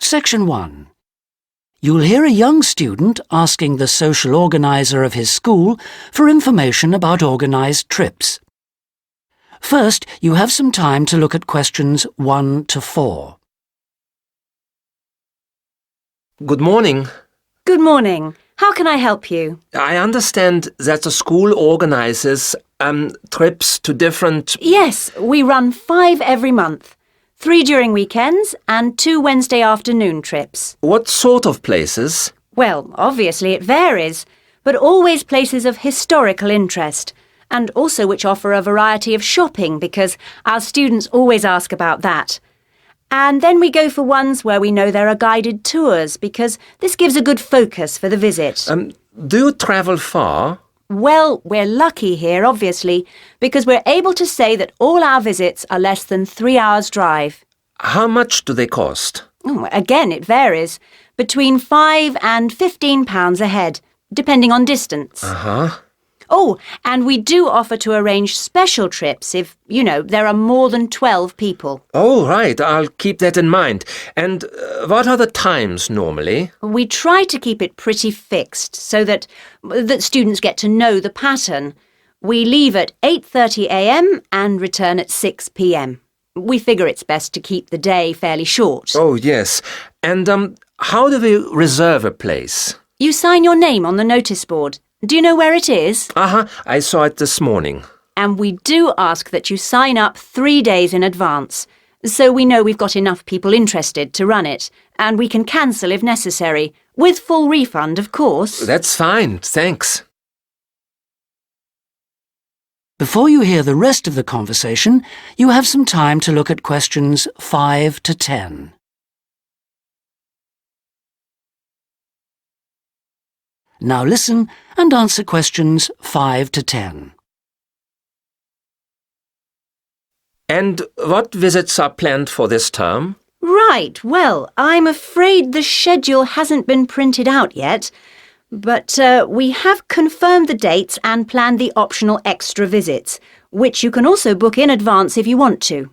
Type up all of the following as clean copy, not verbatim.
Section 1. You'll hear a young student asking the social organiser of his school for information about organised trips. First, you have some time to look at questions 1 to 4. Good morning. Good morning. How can I help you? I understand that the school organises trips to different... Yes, we run 5 every month. 3 during weekends and 2 Wednesday afternoon trips. What sort of places? Well, obviously it varies, but always places of historical interest, and also which offer a variety of shopping because our students always ask about that. And then we go for ones where we know there are guided tours because this gives a good focus for the visit. Do you travel far? Well, we're lucky here, obviously, because we're able to say that all our visits are less than 3 hours' drive. How much do they cost? Again, it varies. Between £5 and £15 a head, depending on distance. Oh, and we do offer to arrange special trips if, there are more than 12 people. Oh, right. I'll keep that in mind. And what are the times normally? We try to keep it pretty fixed so that students get to know the pattern. We leave at 8:30 a.m. and return at 6 p.m. We figure it's best to keep the day fairly short. Oh, yes. And how do we reserve a place? You sign your name on the notice board. Do you know where it is? I saw it this morning. And we do ask that you sign up 3 days in advance, so we know we've got enough people interested to run it, and we can cancel if necessary, with full refund, of course. That's fine, thanks. Before you hear the rest of the conversation, you have some time to look at questions 5 to 10. Now listen and answer questions 5 to 10. And what visits are planned for this term? Right, well, I'm afraid the schedule hasn't been printed out yet, but we have confirmed the dates and planned the optional extra visits, which you can also book in advance if you want to.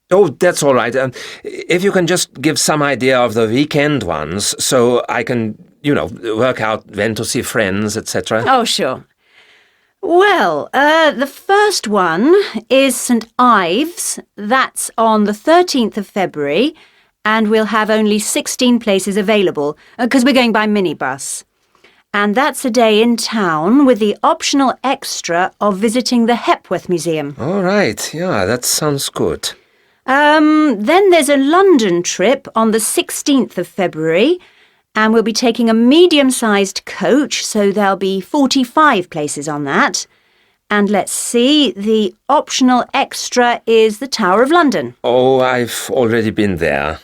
Oh, that's all right. If you can just give some idea of the weekend ones, so I can, work out when to see friends, etc. Oh, sure. Well, the first one is St Ives. That's on the 13th of February, and we'll have only 16 places available, because we're going by minibus. And that's a day in town with the optional extra of visiting the Hepworth Museum. All right, yeah, that sounds good. Then there's a London trip on the 16th of February, and we'll be taking a medium-sized coach, so there'll be 45 places on that. And let's see, the optional extra is the Tower of London. Oh, I've already been there.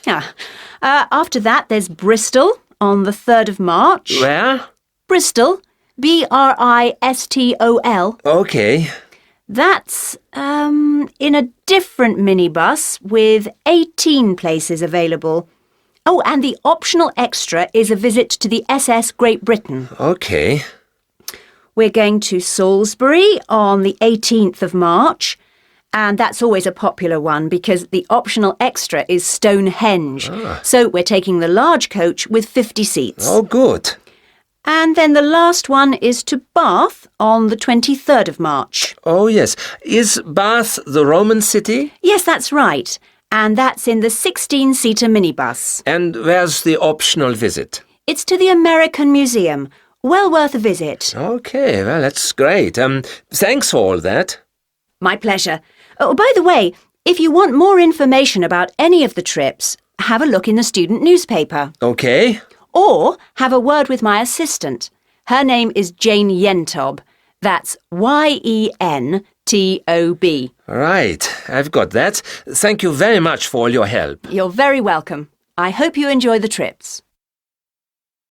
After that, there's Bristol on the 3rd of March. Where? Bristol, Bristol. Okay. That's in a different minibus with 18 places available. Oh, and the optional extra is a visit to the SS Great Britain. Okay. We're going to Salisbury on the 18th of March, and that's always a popular one because the optional extra is Stonehenge. So we're taking the large coach with 50 seats. Oh, good. And then the last one is to Bath on the 23rd of March. Oh, yes. Is Bath the Roman city? Yes, that's right. And that's in the 16-seater minibus. And where's the optional visit? It's to the American Museum. Well worth a visit. Okay, well, that's great. Thanks for all that. My pleasure. Oh, by the way, if you want more information about any of the trips, have a look in the student newspaper. Okay. Or have a word with my assistant. Her name is Jane Yentob. That's Yentob. Right, I've got that. Thank you very much for all your help. You're very welcome. I hope you enjoy the trips.